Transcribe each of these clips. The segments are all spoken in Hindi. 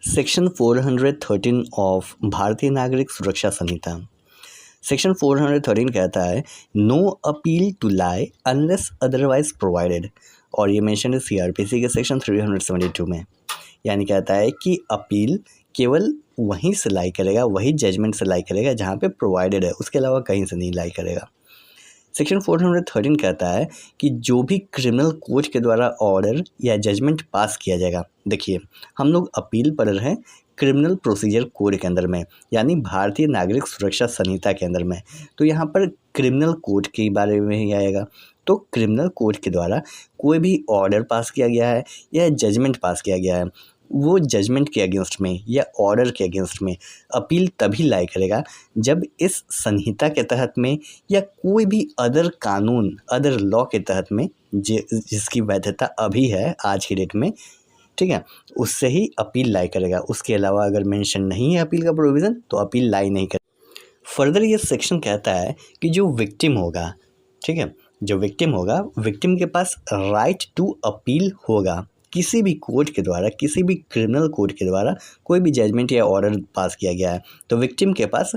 सेक्शन 413 ऑफ भारतीय नागरिक सुरक्षा संहिता। सेक्शन 413 कहता है no appeal to lie unless otherwise provided, और ये मेंशन है सीआरपीसी के सेक्शन 372 में। यानी कहता है कि अपील केवल वहीं से लाई करेगा, वही जजमेंट से लाई करेगा जहाँ पे प्रोवाइडेड है, उसके अलावा कहीं से नहीं लाई करेगा। सेक्शन 413 कहता है कि जो भी क्रिमिनल कोर्ट के द्वारा ऑर्डर या जजमेंट पास किया जाएगा, देखिए हम लोग अपील पढ़ रहे हैं क्रिमिनल प्रोसीजर कोड के अंदर में, यानी भारतीय नागरिक सुरक्षा संहिता के अंदर में, तो यहाँ पर क्रिमिनल कोड के बारे में ही आएगा। तो क्रिमिनल कोड के द्वारा कोई भी ऑर्डर पास किया गया है या जजमेंट पास किया गया है, वो जजमेंट के अगेंस्ट में या ऑर्डर के अगेंस्ट में अपील तभी लाई करेगा जब इस संहिता के तहत में या कोई भी अदर कानून, अदर लॉ के तहत में जिसकी वैधता अभी है आज की डेट में, ठीक है, उससे ही अपील लाई करेगा। उसके अलावा अगर मेंशन नहीं है अपील का प्रोविज़न तो अपील लाई नहीं करेगा। फर्दर ये सेक्शन कहता है कि जो विक्टिम होगा, ठीक है, जो विक्टिम होगा, विक्टिम के पास राइट टू अपील होगा। किसी भी कोर्ट के द्वारा, किसी भी क्रिमिनल कोर्ट के द्वारा कोई भी जजमेंट या ऑर्डर पास किया गया है तो विक्टिम के पास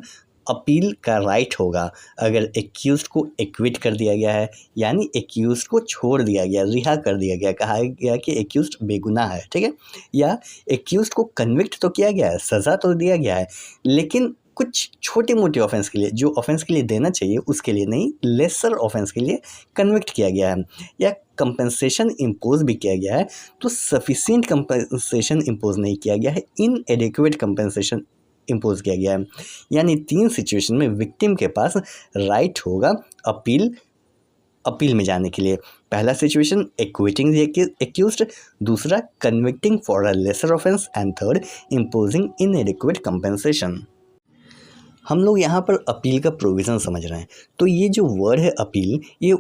अपील का राइट होगा। अगर एक्यूज्ड को एक्विट कर दिया गया है, यानी एक्यूज्ड को छोड़ दिया गया, रिहा कर दिया गया, कहा गया कि एक्यूज्ड बेगुनाह है, ठीक है, या एक्यूज्ड को कन्विक्ट तो किया गया है, सज़ा तो दिया गया है, लेकिन कुछ छोटे मोटे ऑफेंस के लिए, जो ऑफेंस के लिए देना चाहिए उसके लिए नहीं, लेसर ऑफेंस के लिए कन्विक्ट किया गया है, या कंपनसेशन इम्पोज भी किया गया है तो सफिशिएंट कंपनसेशन इम्पोज नहीं किया गया है, इनएडिक्वेट कंपनसेशन इम्पोज किया गया है। यानी 3 सिचुएशन में विक्टिम के पास राइट होगा अपील में जाने के लिए। पहला सिचुएशन एक्विटिंग द एक्यूज्ड, दूसरा convicting for a lesser offence, and third imposing इनएडिक्वेट compensation. हम लोग यहाँ पर अपील का प्रोविज़न समझ रहे हैं। तो ये जो वर्ड है अपील, ये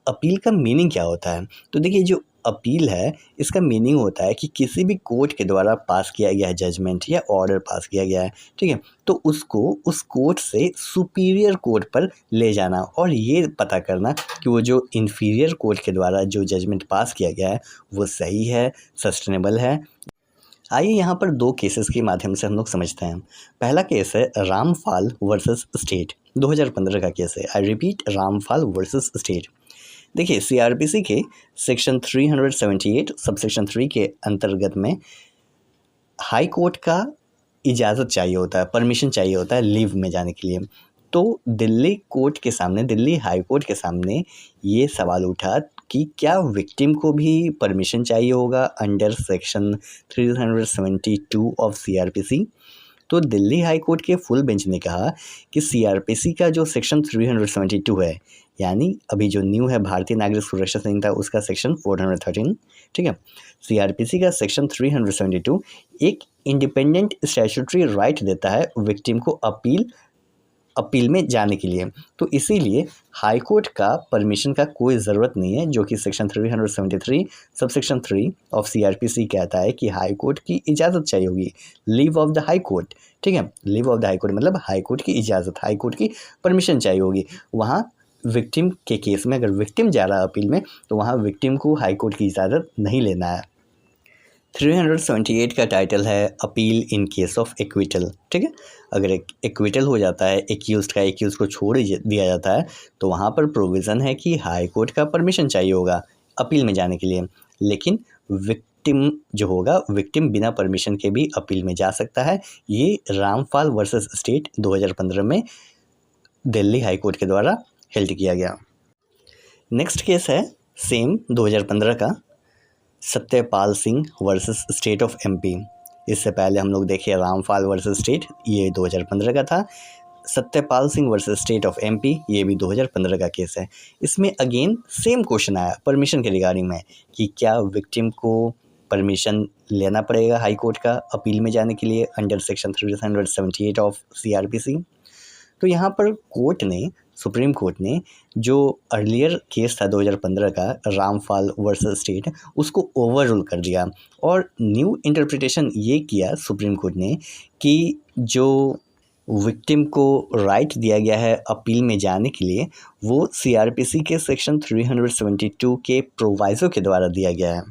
अपील का मीनिंग क्या होता है? तो देखिए जो अपील है इसका मीनिंग होता है कि किसी भी कोर्ट के द्वारा पास किया गया है जजमेंट या ऑर्डर पास किया गया है, ठीक है, तो उसको उस कोर्ट से सुपीरियर कोर्ट पर ले जाना और ये पता करना कि वो जो इन्फीरियर कोर्ट के द्वारा जो जजमेंट पास किया गया है वो सही है, सस्टेनेबल है। आइए यहाँ पर 2 केसेस के माध्यम से हम लोग समझते हैं। पहला केस है रामफाल वर्सेस स्टेट, 2015 का केस है। I repeat, Ramphal versus state. देखिए सीआरपीसी के सेक्शन 378 सबसेक्शन 3 के अंतर्गत में हाई कोर्ट का इजाज़त चाहिए होता है, परमिशन चाहिए होता है लीव में जाने के लिए। तो दिल्ली कोर्ट के सामने, दिल्ली हाई कोर्ट के सामने ये सवाल उठा कि क्या विक्टिम को भी परमिशन चाहिए होगा अंडर सेक्शन 372 ऑफ सीआरपीसी। तो दिल्ली हाई कोर्ट के फुल बेंच ने कहा कि सीआरपीसी का जो सेक्शन 372 है, यानी अभी जो न्यू है भारतीय नागरिक सुरक्षा संहिता, उसका सेक्शन 413, ठीक है, सीआरपीसी का सेक्शन 372 एक इंडिपेंडेंट स्टैट्यूटरी राइट देता है विक्टिम को अपील में जाने के लिए। तो इसीलिए हाई कोर्ट का परमिशन का कोई ज़रूरत नहीं है, जो कि सेक्शन 373 सबसेक्शन 3 ऑफ सीआरपीसी कहता है कि हाई कोर्ट की इजाज़त चाहिए होगी, leave of the high court, ठीक है, leave of the high court मतलब हाई कोर्ट की इजाज़त, हाई कोर्ट की परमिशन चाहिए होगी। वहाँ विक्टिम के केस में अगर विक्टिम जा रहा है अपील में तो वहाँ विक्टिम को हाई कोर्ट की इजाज़त नहीं लेना है। 378 का टाइटल है appeal in case of acquittal, ठीक है, अगर एक्विटल हो जाता है एक्यूज को छोड़ दिया जाता है तो वहाँ पर प्रोविज़न है कि हाई कोर्ट का परमिशन चाहिए होगा अपील में जाने के लिए, लेकिन विक्टिम जो होगा, विक्टिम बिना परमिशन के भी अपील में जा सकता है। ये रामफाल वर्सेस स्टेट 2015 में दिल्ली हाई कोर्ट के द्वारा हेल्ड किया गया। नेक्स्ट केस है सेम 2015 का, Satyapal Singh versus state of MP. इससे पहले हम लोग देखिए रामफाल वर्सेस स्टेट, ये 2015 का था। Satyapal Singh versus state of MP, ये भी 2015 का केस है। इसमें अगेन सेम क्वेश्चन आया परमिशन के रिगार्डिंग में कि क्या विक्टिम को परमिशन लेना पड़ेगा हाई कोर्ट का अपील में जाने के लिए अंडर सेक्शन 378 ऑफ सीआरपीसी। तो यहाँ पर कोर्ट ने, सुप्रीम कोर्ट ने जो अर्लियर केस था 2015 का रामफाल वर्सेस स्टेट, उसको ओवर रूल कर दिया और न्यू इंटरप्रिटेशन ये किया सुप्रीम कोर्ट ने कि जो विक्टिम को राइट दिया गया है अपील में जाने के लिए वो सीआरपीसी के सेक्शन 372 के प्रोवाइजो के द्वारा दिया गया है,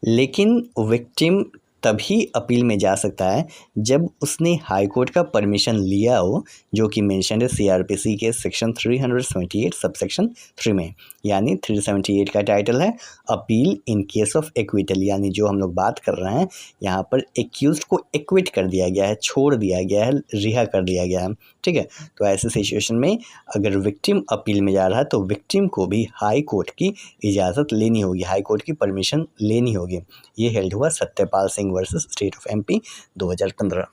लेकिन विक्टिम तभी अपील में जा सकता है जब उसने हाई कोर्ट का परमिशन लिया हो, जो कि मेंशन है CRPC के सेक्शन 378 सबसेक्शन 3 में। यानी 378 का टाइटल है appeal in case of acquittal, यानी जो हम लोग बात कर रहे हैं यहाँ पर एक्यूज्ड को एक्विट कर दिया गया है, छोड़ दिया गया है, रिहा कर दिया गया है। ठीक है, तो ऐसे सिचुएशन में अगर विक्टिम अपील में जा रहा है तो विक्टिम को भी हाई कोर्ट की इजाज़त लेनी होगी, हाई कोर्ट की परमिशन लेनी होगी। ये हेल्ड हुआ Satyapal Singh versus state of MP 2015।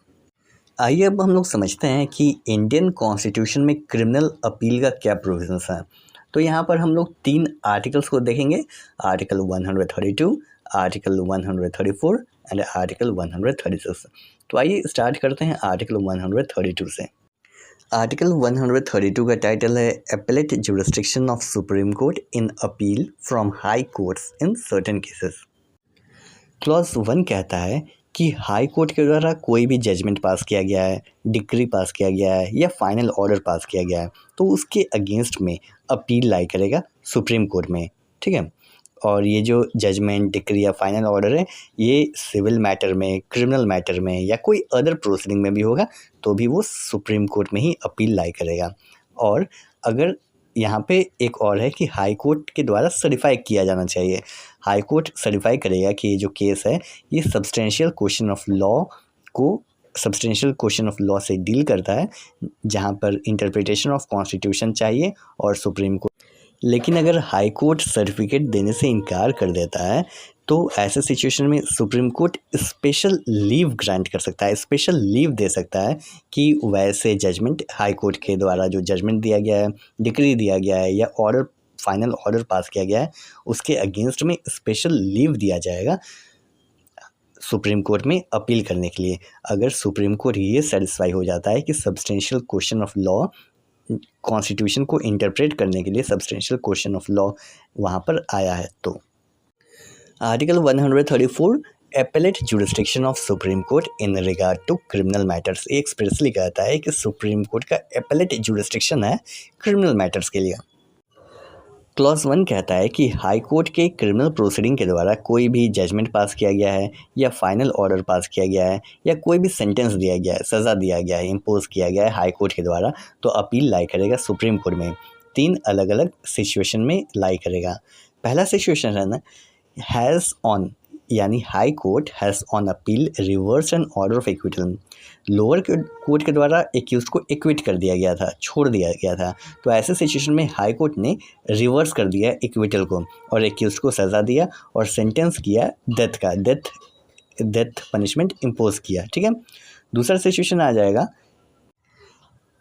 आइए अब हम लोग समझते हैं कि इंडियन कॉन्स्टिट्यूशन में क्रिमिनल अपील का क्या प्रोविजंस है। तो यहाँ पर हम लोग 3 आर्टिकल्स को देखेंगे, आर्टिकल 132, आर्टिकल 134 एंड आर्टिकल 136। तो आइए स्टार्ट करते हैं आर्टिकल 132 से। आर्टिकल 132 का टाइटल है appellate jurisdiction of Supreme Court in appeal from high courts in certain cases. Clause 1 कहता है कि हाई कोर्ट के द्वारा कोई भी जजमेंट पास किया गया है, डिक्री पास किया गया है या फाइनल ऑर्डर पास किया गया है तो उसके अगेंस्ट में अपील लाई करेगा सुप्रीम कोर्ट में। ठीक है, और ये जो जजमेंट, डिक्री या फाइनल ऑर्डर है ये सिविल मैटर में, क्रिमिनल मैटर में या कोई अदर प्रोसीडिंग में भी होगा तो भी वो सुप्रीम कोर्ट में ही अपील लाई करेगा। और अगर यहाँ पे एक और है कि हाई कोर्ट के द्वारा सर्टिफाई किया जाना चाहिए। हाई कोर्ट सर्टिफाई करेगा कि ये जो केस है ये सब्सटेंशियल क्वेश्चन ऑफ लॉ से डील करता है, जहाँ पर इंटरप्रिटेशन ऑफ कॉन्स्टिट्यूशन चाहिए और सुप्रीम कोर्ट। लेकिन अगर हाई कोर्ट सर्टिफिकेट देने से इनकार कर देता है तो ऐसे सिचुएशन में supreme court special leave grant कर सकता है, स्पेशल लीव दे सकता है कि वैसे जजमेंट, हाई कोर्ट के द्वारा जो जजमेंट दिया गया है, डिक्री दिया गया है या ऑर्डर, फाइनल ऑर्डर पास किया गया है उसके अगेंस्ट में स्पेशल लीव दिया जाएगा सुप्रीम कोर्ट में अपील करने के लिए। अगर सुप्रीम कोर्ट ये सेटिस्फाई हो जाता है कि substantial question of law, constitution को इंटरप्रेट करने के लिए सब्सटेंशियल क्वेश्चन ऑफ लॉ वहाँ पर आया है तो। Article 134 appellate jurisdiction of Supreme Court in regard to criminal matters. Expressly कहता है कि सुप्रीम कोर्ट का एपेलेट जुरिस्डिक्शन है क्रिमिनल मैटर्स के लिए। क्लॉज 1 कहता है कि हाई कोर्ट के क्रिमिनल प्रोसीडिंग के द्वारा कोई भी जजमेंट पास किया गया है या फाइनल ऑर्डर पास किया गया है या कोई भी सेंटेंस दिया गया है, सज़ा दिया गया है, इम्पोज किया गया है हाई कोर्ट के द्वारा तो अपील लाई करेगा सुप्रीम कोर्ट में। 3 अलग अलग सिचुएशन में लाई करेगा। पहला सिचुएशन है ना, हैज़ ऑन, यानी High Court has on appeal reverse an order of acquittal. Lower court के द्वारा एक्यूज्ड को एक्विट कर दिया गया था, छोड़ दिया गया था, तो ऐसे सिचुएशन में हाई कोर्ट ने रिवर्स कर दिया एक्विटल को और एक्यूज्ड को सज़ा दिया और सेंटेंस किया डेथ पनिशमेंट इम्पोज किया। ठीक है, दूसरा सिचुएशन आ जाएगा,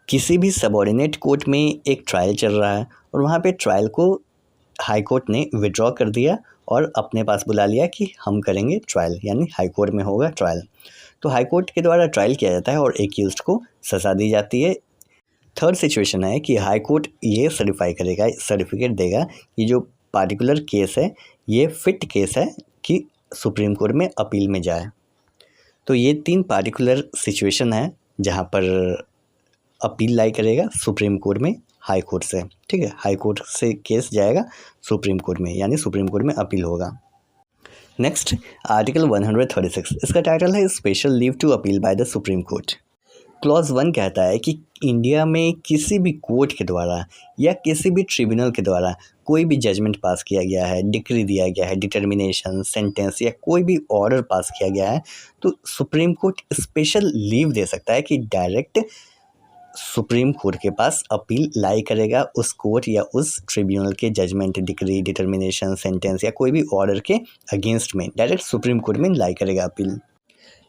किसी भी सबऑर्डिनेट कोर्ट में एक ट्रायल चल रहा है और वहाँ पे ट्रायल को हाई कोर्ट ने विड्रॉ कर दिया और अपने पास बुला लिया कि हम करेंगे ट्रायल, यानी हाई कोर्ट में होगा ट्रायल। तो हाई कोर्ट के द्वारा ट्रायल किया जाता है और एक्यूज्ड को सज़ा दी जाती है। थर्ड सिचुएशन है कि हाई कोर्ट ये सर्टिफाई करेगा, सर्टिफिकेट देगा कि जो पार्टिकुलर केस है ये फिट केस है कि सुप्रीम कोर्ट में अपील में जाए। तो ये 3 पार्टिकुलर सिचुएशन है जहाँ पर अपील लाई करेगा सुप्रीम कोर्ट में हाई कोर्ट से। ठीक है, हाई कोर्ट से केस जाएगा सुप्रीम कोर्ट में, यानी सुप्रीम कोर्ट में अपील होगा। नेक्स्ट आर्टिकल 136, इसका टाइटल है special leave to appeal by the Supreme Court. Clause 1 कहता है कि इंडिया में किसी भी कोर्ट के द्वारा या किसी भी ट्रिब्यूनल के द्वारा कोई भी जजमेंट पास किया गया है, डिक्री दिया गया है, डिटर्मिनेशन, सेंटेंस या कोई भी ऑर्डर पास किया गया है तो सुप्रीम कोर्ट स्पेशल लीव दे सकता है कि डायरेक्ट सुप्रीम कोर्ट के पास अपील लाई करेगा उस कोर्ट या उस ट्रिब्यूनल के जजमेंट, डिक्री, डिटर्मिनेशन, सेंटेंस या कोई भी ऑर्डर के अगेंस्ट में डायरेक्ट सुप्रीम कोर्ट में लाई करेगा अपील।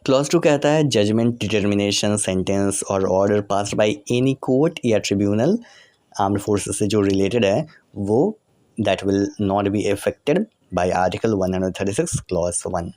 क्लॉज 2 कहता है जजमेंट, डिटर्मिनेशन, सेंटेंस और order passed by any court या ट्रिब्यूनल आर्म्ड फोर्सेस से जो रिलेटेड है वो that will not be affected by article 136 clause 1।